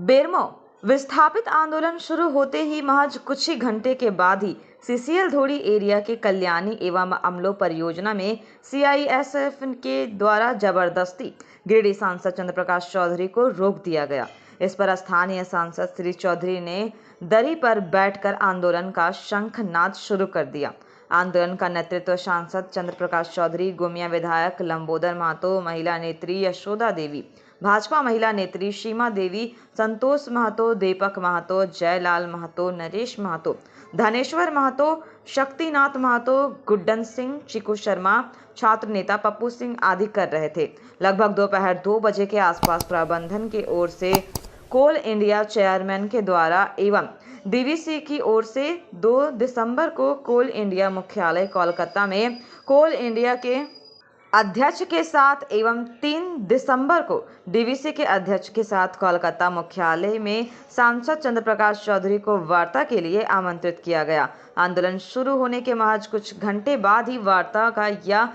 बेरमो विस्थापित आंदोलन शुरू होते ही महज कुछ ही घंटे के बाद ही सीसीएल धोड़ी एरिया के कल्याणी एवं अमलो परियोजना में सीआईएसएफ के द्वारा जबरदस्ती गिरिडीह सांसद चंद्र प्रकाश चौधरी को रोक दिया गया। इस पर स्थानीय सांसद श्री चौधरी ने दरी पर बैठकर आंदोलन का शंखनाद शुरू कर दिया। आंदोलन का नेतृत्व सांसद चंद्र प्रकाश चौधरी, गोमिया विधायक लंबोदर महतो, महिला नेत्री यशोदा देवी, भाजपा महिला नेत्री सीमा देवी, संतोष महतो, दीपक महतो, जयलाल महतो, नरेश महतो, धनेश्वर महतो, शक्तिनाथ महतो, गुड्डन सिंह, चिकू शर्मा, छात्र नेता पप्पू सिंह आदि कर रहे थे। लगभग दोपहर 2 बजे के आसपास प्रबंधन की ओर से कोल इंडिया चेयरमैन के द्वारा एवं डीवीसी की ओर से 2 दिसंबर को कोल इंडिया मुख्यालय कोलकाता में कोल इंडिया के अध्यक्ष के साथ एवं 3 दिसंबर को डीवीसी के अध्यक्ष के साथ कोलकाता मुख्यालय में सांसद चंद्र प्रकाश चौधरी को वार्ता के लिए आमंत्रित किया गया। आंदोलन शुरू होने के महज कुछ घंटे बाद ही वार्ता का यह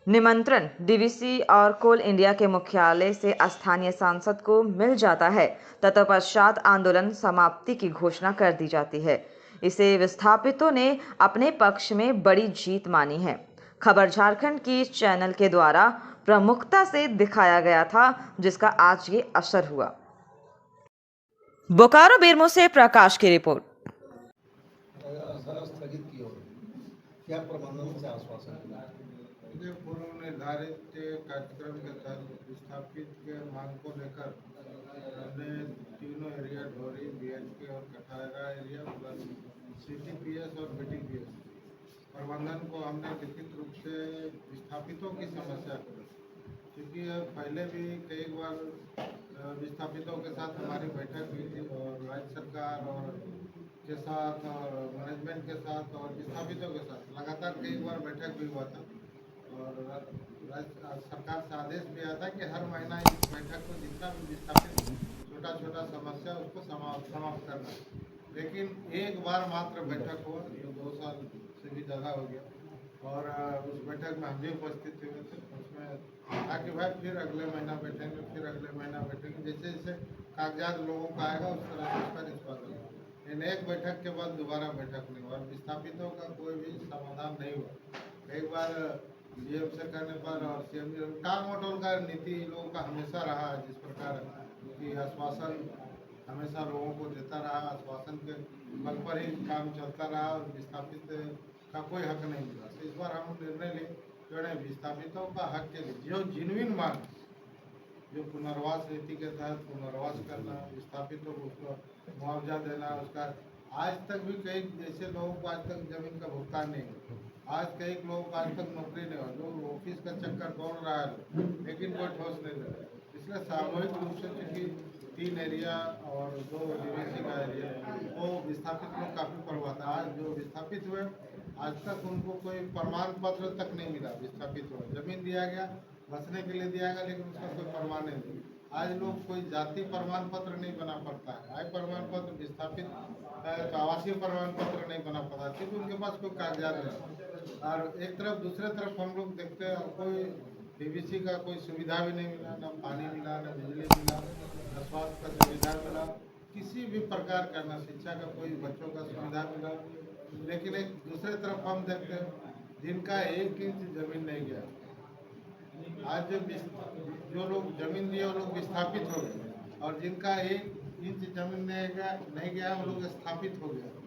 निमंत्रण डीवीसी और कोल इंडिया के मुख्यालय से स्थानीय सांसद को मिल जाता है। तत्पश्चात आंदोलन समाप्ति की घोषणा कर दी जाती है। इसे विस्थापितों ने अपने पक्ष में बड़ी जीत मानी है। खबर झारखंड की चैनल के द्वारा प्रमुखता से दिखाया गया था, जिसका आज ये असर हुआ। बोकारो बेरमो से प्रकाश की रिपोर्ट। स्थगित की हो क्या प्रबंधन से आश्वासन पूर्व निर्धारित कार्यक्रम के तहत विस्थापित के मांग को लेकर हमने तीनों एरिया ढोरी, बीएचके और कटारा एरिया प्लस सीटीपीएस और बीटीपीएस प्रबंधन को हमने लिखित रूप से विस्थापितों की समस्या को, क्योंकि पहले भी कई बार विस्थापितों के साथ हमारी बैठक हुई थी और राज्य सरकार और के साथ और मैनेजमेंट के साथ और विस्थापितों के साथ लगातार कई बार बैठक भी हुआ था और सरकार से आदेश भी आया था कि हर महीना इस बैठक को जितना भी विस्थापित छोटा छोटा समस्या उसको समाप्त करना। लेकिन एक बार मात्र बैठक हुआ, जो 2 साल से भी ज़्यादा हो गया और उस बैठक में हम भी उपस्थित हुए थे। उसमें कहा कि भाई फिर अगले महीना बैठेंगे, फिर अगले महीना बैठेंगे, जैसे जैसे कागजात लोगों का आएगा उस तरह से उसका निष्पादन होगा। लेकिन एक बैठक के बाद दोबारा बैठक नहीं हुआ और विस्थापितों का कोई भी समाधान नहीं हुआ। एक बार डीएम से करने पर और सीएम टाल मटोल का नीति लोगों का हमेशा रहा, जिस प्रकार कि आश्वासन हमेशा लोगों को देता रहा, आश्वासन के बल पर ही काम चलता रहा और विस्थापित का कोई हक नहीं मिला। तो इस बार हम निर्णय लिए जो है विस्थापितों का हक के लिए जो जिन्विन मांग, जो पुनर्वास नीति के तहत पुनर्वास करना, विस्थापितों को उसको मुआवजा देना, उसका आज तक भी कई ऐसे लोगों को आज तक जमीन का भुगतान नहीं हुआ। आज कई लोगों को आज तक नौकरी नहीं हुआ, लोग ऑफिस का चक्कर दौड़ रहा है लेकिन कोई ठोस नहीं दे रहा। इसलिए सामूहिक रूप से क्योंकि 3 एरिया और 2 डीवीसी का एरिया वो विस्थापित लोग काफ़ी प्रभावित है। आज जो विस्थापित हुए आज तक उनको कोई प्रमाण पत्र तक नहीं मिला। विस्थापित हुआ, जमीन दिया गया, बसने के लिए दिया गया, लेकिन उसका कोई प्रमाण नहीं दिया। आज लोग कोई जाति प्रमाण पत्र नहीं बना पड़ता है, आय प्रमाण पत्र विस्थापित तो आवासीय प्रमाण पत्र नहीं बना पाता क्योंकि उनके पास कोई कागजात नहीं। और एक तरफ दूसरे तरफ हम लोग देखते हैं कोई डीवीसी का कोई सुविधा भी नहीं मिला, ना पानी मिला, ना बिजली मिला, ना स्वास्थ्य का सुविधा मिला, किसी भी प्रकार का, ना शिक्षा का कोई बच्चों का सुविधा मिला। लेकिन एक दूसरे तरफ हम देखते हैं जिनका 1 इंच जमीन नहीं गया, आज जो लोग जमीन दिए वो लोग विस्थापित हो गए और जिनका 1 इंच जमीन नहीं गया वो लोग स्थापित हो गया।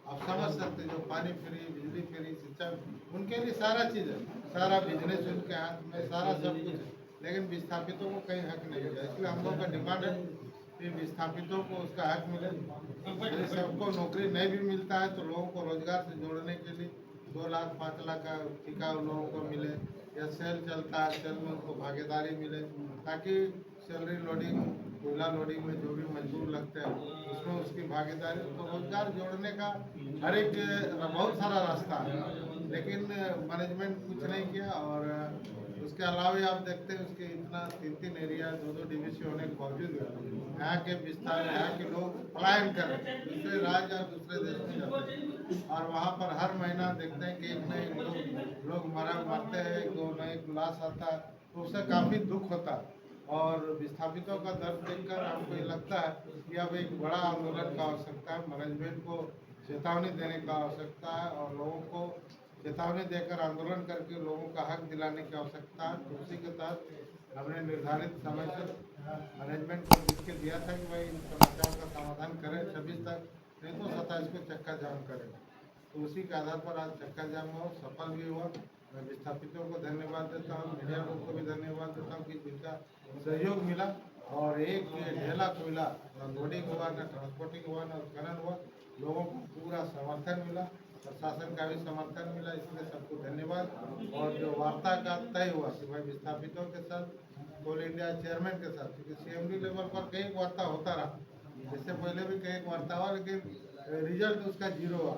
आप समझ सकते जो पानी फ्री, बिजली फ्री, शिक्षा, उनके लिए सारा चीज़ है, सारा बिजनेस उनके हाथ में, सारा सब कुछ है, लेकिन विस्थापितों को कहीं हक नहीं मिला। इसलिए हम लोग का डिमांड है कि विस्थापितों को उसका हक मिले। यदि सबको नौकरी नहीं भी मिलता है तो लोगों को रोजगार से जोड़ने के लिए 2 लाख 5 लाख का टीका उन लोगों को मिले, या सेल चलता है, सेल में उनको भागीदारी मिले, ताकि सैलरी लोडिंग, कोयला लोडिंग में जो भी मजदूर लगते हैं उसमें उसकी भागीदारी, तो रोजगार जोड़ने का हर एक बहुत सारा रास्ता है, लेकिन मैनेजमेंट कुछ नहीं किया। और उसके अलावा आप देखते हैं उसके इतना 3 एरिया 2 डीवीसी होने के बावजूद यहाँ के विस्तार, यहाँ के लोग पलायन कर रहे हैं, दूसरे राज्य और दूसरे देश में जाते हैं और वहाँ पर हर महीना देखते हैं कि एक न एक लोग मरते हैं, 2 नए लाश आता है, तो उससे काफ़ी दुख होता है। और विस्थापितों का दर्द देखकर हमको ये लगता है कि अब एक बड़ा आंदोलन का आवश्यकता है। मैनेजमेंट को चेतावनी देने का आवश्यकता है और लोगों को चेतावनी देकर आंदोलन करके लोगों का हक दिलाने की आवश्यकता है। तो उसी के तहत हमने निर्धारित समय से मैनेजमेंट को लिख के दिया था कि भाई इन समस्याओं का समाधान करें 26 तक, नहीं तो 27 को चक्का जाम करें। तो उसी के आधार पर आज चक्का जाम हुआ, सफल भी हुआ। मैं विस्थापितों को धन्यवाद देता हूँ, मीडिया लोग को भी धन्यवाद देता हूँ कि जिनका सहयोग मिला और एक ढेला कोयला न लोडिंग हुआ, न ट्रांसपोर्टिंग हुआ, न खनन हुआ। लोगों को पूरा समर्थन मिला, प्रशासन का भी समर्थन मिला, इसलिए सबको धन्यवाद। और जो वार्ता का तय हुआ कि भाई विस्थापितों के साथ कोल इंडिया चेयरमैन के साथ, क्योंकि CMD लेवल पर कई वार्ता होता रहा, इससे पहले भी कई वार्ता हुआ, लेकिन रिजल्ट उसका जीरो हुआ।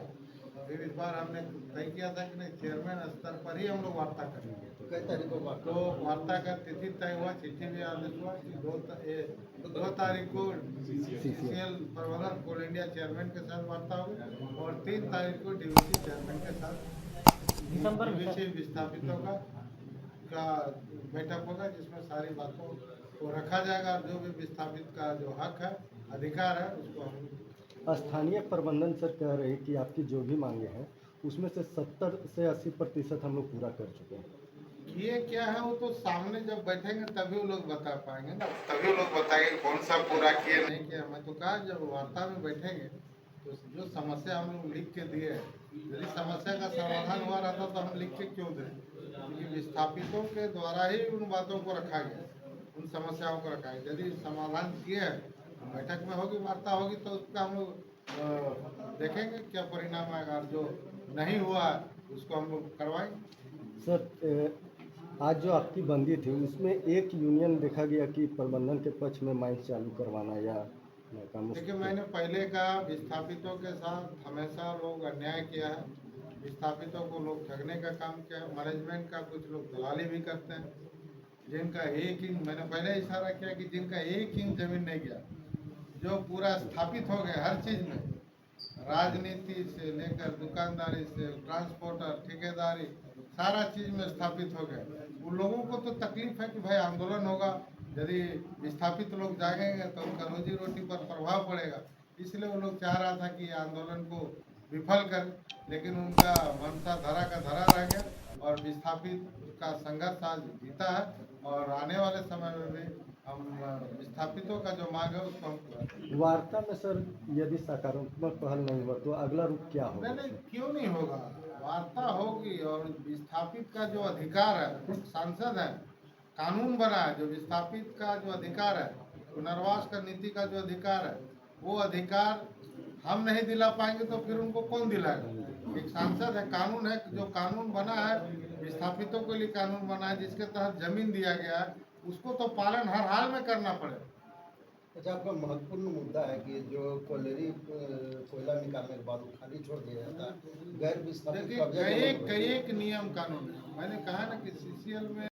फिर इस बार हमने तय किया था कि नहीं, चेयरमैन स्तर पर ही हम लोग वार्ता करेंगे। कई तारीख को बात तो वार्ता का तिथि तय हुआ, चिट्ठी भी आदेश हुआ कि 2 तारीख को CCL प्रबंधन कोल इंडिया चेयरमैन के साथ वार्ता होगी और 3 तारीख को DVC चेयरमैन के साथ DVC विस्थापितों का बैठक होगा, जिसमें सारी बातों को रखा जाएगा और जो भी विस्थापित का जो हक है, अधिकार है, उसको हम स्थानीय प्रबंधन सर कह रहे हैं कि आपकी जो भी मांगे हैं उसमें से 70 से 80% हम लोग पूरा कर चुके हैं। ये क्या है वो तो सामने जब बैठेंगे तभी वो लोग बता पाएंगे ना, तभी वो लोग बताएंगे कौन सा पूरा किया नहीं किया। मैं तो कहा जब वार्ता में बैठेंगे तो जो समस्या हम लोग लिख के दिए है, यदि समस्या का समाधान हुआ रहता तो हम लिख के क्यों दें, क्योंकि विस्थापितों के द्वारा ही उन बातों को रखा गया, उन समस्याओं को रखा गया। यदि समाधान किए हैं, बैठक में होगी, वार्ता होगी, तो उसका हम लोग देखेंगे क्या परिणाम आएगा। और जो नहीं हुआ है उसको हम लोग करवाएंगे। सर आज जो आपकी बंदी थी उसमें एक यूनियन देखा गया कि प्रबंधन के पक्ष में माइक चालू करवाना या काम। देखिए, मैंने पहले कहा विस्थापितों के साथ हमेशा लोग अन्याय किया है, विस्थापितों को लोग ठगने का काम किया है। मैनेजमेंट का कुछ लोग दलाली भी करते हैं, जिनका 1 इंच, मैंने पहले इशारा किया कि जिनका 1 इंच जमीन नहीं गया, जो पूरा स्थापित हो गए हर चीज़ में, राजनीति से लेकर दुकानदारी से ट्रांसपोर्टर ठेकेदारी, सारा चीज़ में स्थापित हो गए। उन लोगों को तो तकलीफ है कि भाई आंदोलन होगा, यदि विस्थापित लोग जागेंगे तो उनका रोजी रोटी पर प्रभाव पड़ेगा। इसलिए वो लोग चाह रहा था कि आंदोलन को विफल कर, लेकिन उनका मनसा धरा का धरा रह गया और विस्थापित का संघर्ष आज जीता है। और आने वाले समय में भी हम विस्थापितों का जो मांग है उसको हम पूरा करेंगे। वार्ता में सर यदि सकारात्मक पहल नहीं हुआ तो अगला रूप क्या होगा? नहीं, क्यों नहीं होगा, वार्ता होगी। और विस्थापित का जो अधिकार है, सांसद है, कानून बना है, जो विस्थापित का जो अधिकार है, पुनर्वास का नीति का जो अधिकार है, वो अधिकार हम नहीं दिला पाएंगे तो फिर उनको कौन दिलाएगा। एक सांसद है, कानून है, जो कानून बना है विस्थापितों के लिए कानून बना है, जिसके तहत जमीन दिया गया है, उसको तो पालन हर हाल में करना पड़ेगा। अच्छा, आपका महत्वपूर्ण मुद्दा है कि जो कोयला निकालने के बाद वो खाली छोड़ दिया जाता है, गैर विस्थापित देखिए, कब्जा कई एक नियम कानून है। मैंने कहा ना कि CCL में